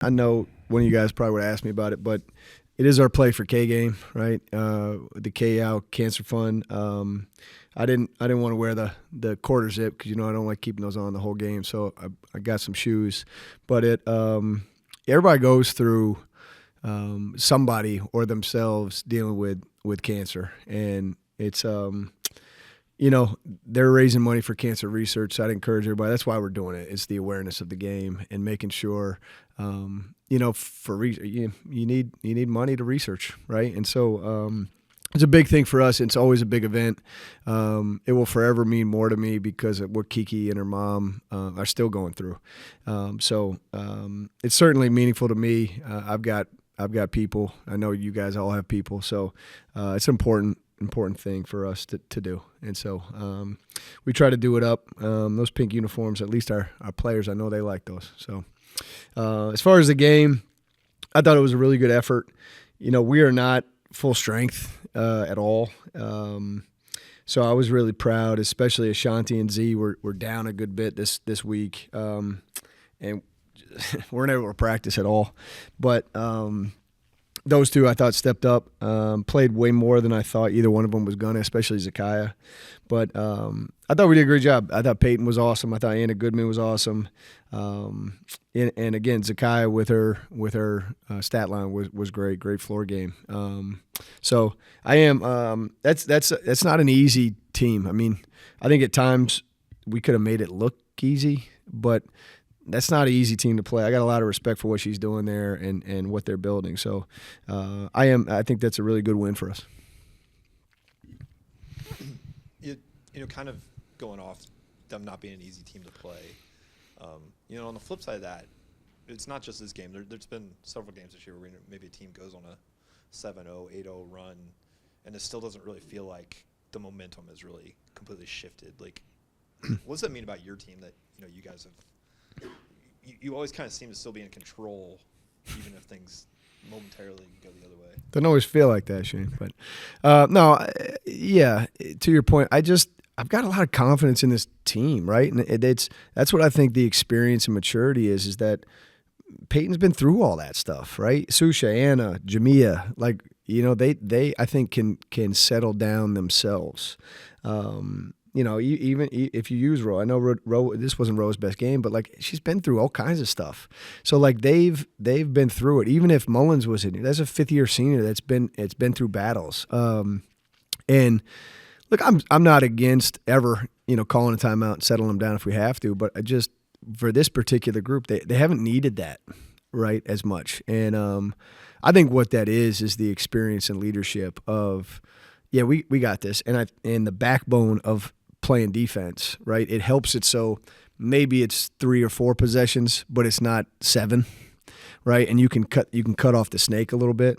I know one of you guys probably would ask me about it, but it is our Play for K game, right? The K Out Cancer Fund. I didn't want to wear the quarter zip because I don't like keeping those on the whole game. So I got some shoes, but everybody goes through somebody or themselves dealing with cancer, and it's they're raising money for cancer research. So I'd encourage everybody. That's why we're doing it. It's the awareness of the game and making sure, you need money to research, right? And so it's a big thing for us. It's always a big event. It will forever mean more to me because of what Kiki and her mom are still going through. It's certainly meaningful to me. I've got people. I know you guys all have people. So it's an important thing for us to do. And so we try to do it up. Those pink uniforms, at least our players, I know they like those. So as far as the game, I thought it was a really good effort. We are not full strength at all. So I was really proud, especially Ashanti and Z were down a good bit this week. And weren't able to practice at all. But those two I thought stepped up, played way more than I thought either one of them was going to, especially Zakiah. But I thought we did a great job. I thought Peyton was awesome. I thought Anna Goodman was awesome. And again, Zakiah with her stat line was great floor game. So I am that's not an easy team. I mean, I think at times we could have made it look easy, but that's not an easy team to play. I got a lot of respect for what she's doing there and what they're building. So I think that's a really good win for us. Kind of going off them not being an easy team to play. On the flip side of that, it's not just this game. There's been several games this year where maybe a team goes on a 7-0, 8-0 run, and it still doesn't really feel like the momentum has really completely shifted. Like, what does that mean about your team that you guys have? You always kind of seem to still be in control, even if things momentarily go the other way. Doesn't always feel like that, Shane. But to your point, I've got a lot of confidence in this team, right? And that's what I think the experience and maturity is that Peyton's been through all that stuff, right? Susha, Anna, Jamia, they I think can settle down themselves. Even if you use Ro, I know Ro, this wasn't Ro's best game, but she's been through all kinds of stuff. So they've been through it. Even if Mullins was in here, that's a 5th-year senior that's been through battles. And look, I'm not against ever calling a timeout and settling them down if we have to, but for this particular group, they haven't needed that right as much. And I think what that is the experience and leadership of. Yeah, we got this, and the backbone of playing defense, right? It helps it so maybe it's 3 or 4 possessions, but it's not 7, right? And you can cut off the snake a little bit.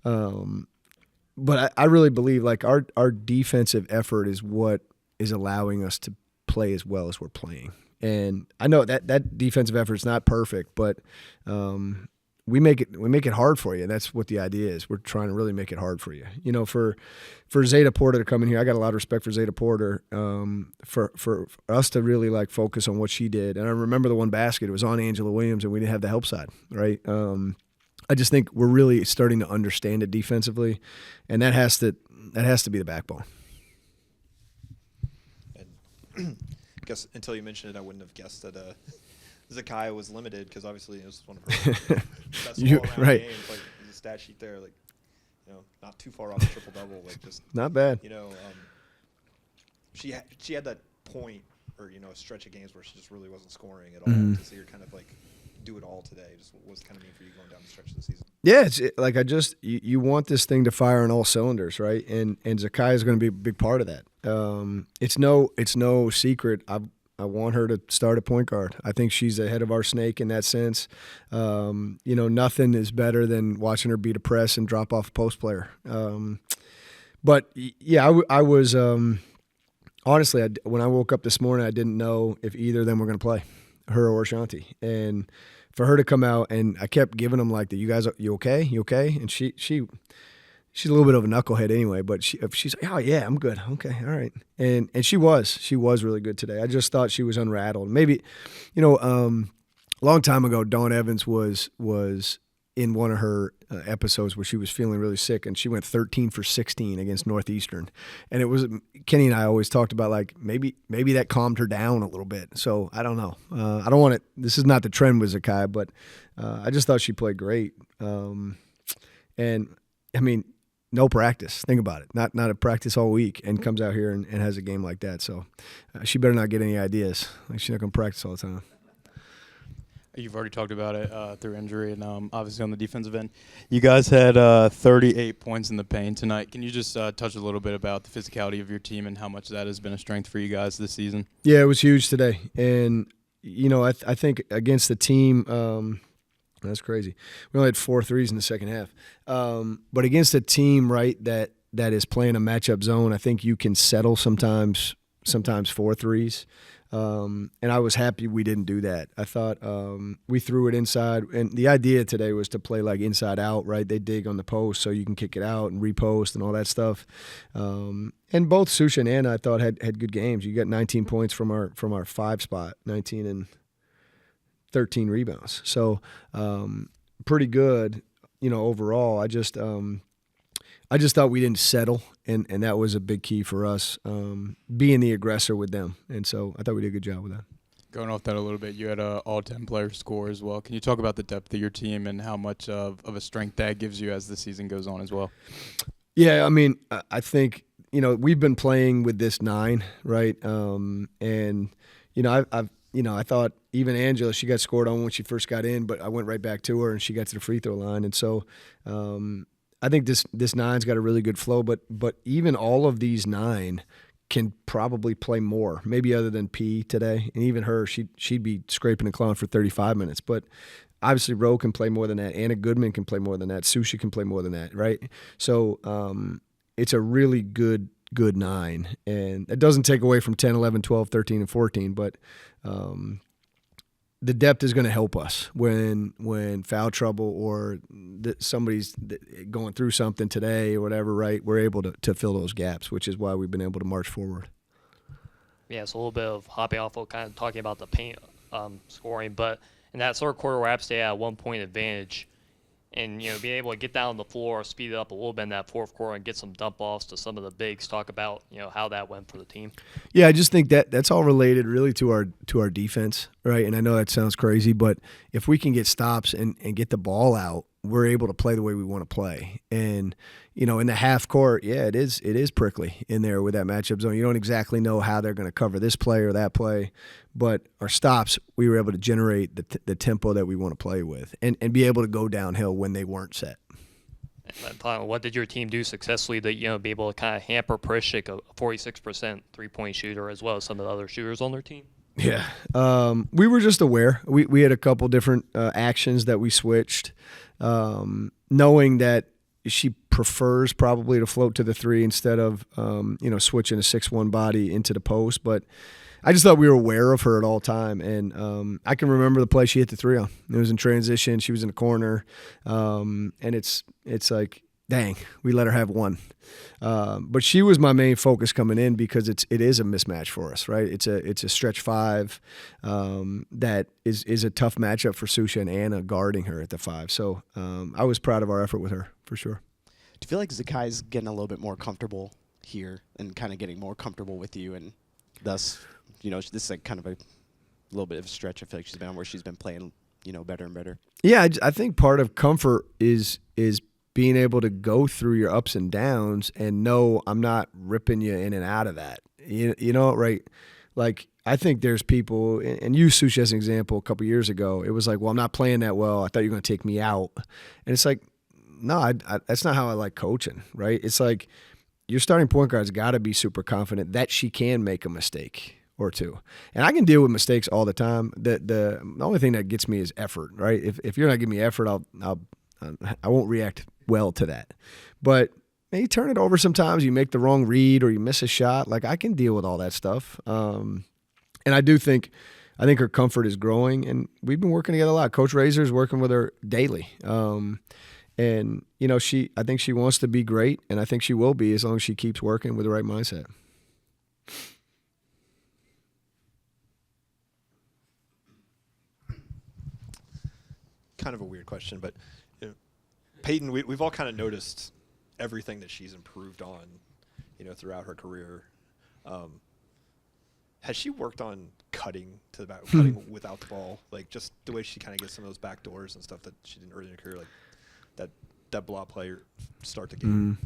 But I really believe our defensive effort is what is allowing us to play as well as we're playing. And I know that defensive effort is not perfect, but we make it hard for you. That's what the idea is. We're trying to really make it hard for you. For Zeta Porter to come in here, I got a lot of respect for Zeta Porter. For us to really focus on what she did. And I remember the one basket. It was on Angela Williams, and we didn't have the help side, right? I just think we're really starting to understand it defensively, and that has to be the backbone. And I guess until you mentioned it, I wouldn't have guessed that. Zakiah was limited because obviously it was one of her best all-around right. games. The stat sheet there, not too far off the triple-double. Just not bad. She had that point or a stretch of games where she just really wasn't scoring at all. Mm-hmm. To see her kind of do it all today, just what was kind of mean for you going down the stretch of the season? Yeah, it's you want this thing to fire on all cylinders, right? And Zakiah is going to be a big part of that. It's no secret. I want her to start at point guard. I think she's ahead of our snake in that sense. Nothing is better than watching her beat a press and drop off a post player. But yeah, I was honestly, when I woke up this morning, I didn't know if either of them were going to play, her or Ashanti. And for her to come out, and I kept giving them you guys, you okay? You okay? And she's a little bit of a knucklehead anyway, but she's like, oh yeah, I'm good. Okay, all right. And she was really good today. I just thought she was unrattled. Maybe, long time ago, Dawn Evans was in one of her episodes where she was feeling really sick, and she went 13 for 16 against Northeastern. And it was Kenny and I always talked about, like, maybe that calmed her down a little bit. So I don't know. I don't want it. This is not the trend with Zakai, but I just thought she played great. And I mean, no practice. Think about it. Not a practice all week, and comes out here and has a game like that. So she better not get any ideas. Like, she's not going to practice all the time. You've already talked about it through injury and obviously on the defensive end. You guys had 38 points in the paint tonight. Can you just touch a little bit about the physicality of your team and how much that has been a strength for you guys this season? Yeah, it was huge today. And, I think against the team that's crazy. We only had 4 threes in the second half. But against a team, right, that is playing a matchup zone, I think you can settle sometimes 4 threes. And I was happy we didn't do that. I thought we threw it inside. And the idea today was to play like inside out, right? They dig on the post so you can kick it out and repost and all that stuff. And both Susha and Anna, I thought, had good games. You got 19 points from our 5 spot, 19 and 13 rebounds. So pretty good, overall. I just thought we didn't settle, and that was a big key for us, being the aggressor with them. And so I thought we did a good job with that. Going off that a little bit, you had an all-10 player score as well. Can you talk about the depth of your team and how much of a strength that gives you as the season goes on as well? Yeah, I mean, I think, we've been playing with this 9, right? And, I thought even Angela, she got scored on when she first got in, but I went right back to her and she got to the free throw line. And so I think this 9's got a really good flow, but even all of these 9 can probably play more, maybe other than P today. And even her, she'd be scraping and clawing for 35 minutes. But obviously Roe can play more than that. Anna Goodman can play more than that. Sushi can play more than that, right? So it's a really good 9. And it doesn't take away from 10, 11, 12, 13, and 14, but the depth is going to help us when foul trouble or somebody's going through something today or whatever, right? We're able to fill those gaps, which is why we've been able to march forward. Yeah, so a little bit of hopping off of kind of talking about the paint scoring, but in that third quarter where App State had a 1-point advantage, and being able to get down the floor, speed it up a little bit in that fourth quarter, and get some dump offs to some of the bigs. Talk about how that went for the team. Yeah, I just think that's all related really to our defense, right? And I know that sounds crazy, but if we can get stops and get the ball out, we're able to play the way we want to play. And in the half court, yeah, it is prickly in there with that matchup zone. You don't exactly know how they're going to cover this play or that play, but our stops, we were able to generate the tempo that we want to play with and be able to go downhill when they weren't set. What did your team do successfully to be able to kind of hamper Prishik, a 46% three-point shooter, as well as some of the other shooters on their team? Yeah, we were just aware. We had a couple different actions that we switched, knowing that she prefers probably to float to the 3 instead of switching a 6'1" body into the post. But I just thought we were aware of her at all time, and I can remember the play she hit the 3 on. It was in transition. She was in the corner, and it's like, dang, we let her have 1. But she was my main focus coming in because it is a mismatch for us, right? It's a stretch 5 that is a tough matchup for Susha and Anna guarding her at the 5. So I was proud of our effort with her for sure. Do you feel like Zakai's getting a little bit more comfortable here and kind of getting more comfortable with you, and thus, this is like kind of a little bit of a stretch I feel like she's been on where she's been playing, better and better? Yeah, I think part of comfort is being able to go through your ups and downs and know I'm not ripping you in and out of that. Right? Like, I think there's people, and use Sushi as an example, a couple years ago, it was like, well, I'm not playing that well. I thought you were going to take me out. And it's like, no, that's not how I like coaching, right? It's like your starting point guard's got to be super confident that she can make a mistake or 2. And I can deal with mistakes all the time. The only thing that gets me is effort, right? If you're not giving me effort, I won't react well to that. But you turn it over sometimes, you make the wrong read or you miss a shot. Like, I can deal with all that stuff. And I think her comfort is growing, and we've been working together a lot. Coach Razor's working with her daily. And I think she wants to be great, and I think she will be as long as she keeps working with the right mindset. kind of a weird question, but you know, Peyton, we've all kind of noticed everything that she's improved on, throughout her career. Has she worked on cutting cutting without the ball, like just the way she kind of gets some of those back doors and stuff that she didn't early in her career, like that block player start the game?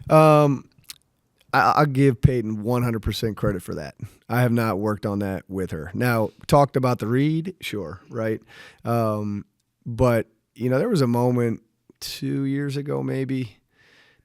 I'll give Peyton 100% credit for that. I have not worked on that with her. Now, talked about the read, sure, right? But, there was a moment 2 years ago maybe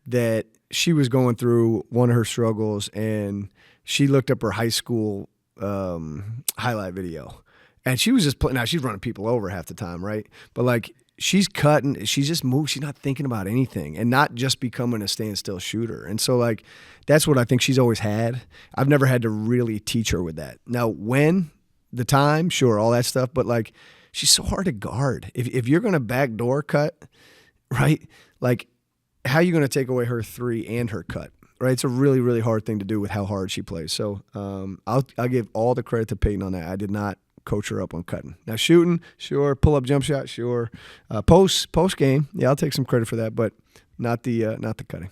that she was going through one of her struggles, and she looked up her high school highlight video. And she was just playing. Now, she's running people over half the time, right? But, like, she's cutting. She's just moved. She's not thinking about anything and not just becoming a standstill shooter. And so, like, that's what I think she's always had. I've never had to really teach her with that. Now, when, the time, sure, all that stuff. But, like, she's so hard to guard. If you're going to backdoor cut, right, like, how are you going to take away her three and her cut? Right, it's a really, really hard thing to do with how hard she plays. So I'll give all the credit to Peyton on that. I did not coach her up on cutting. Now shooting, sure. Pull up jump shot, sure. Post game, yeah, I'll take some credit for that, but not the cutting.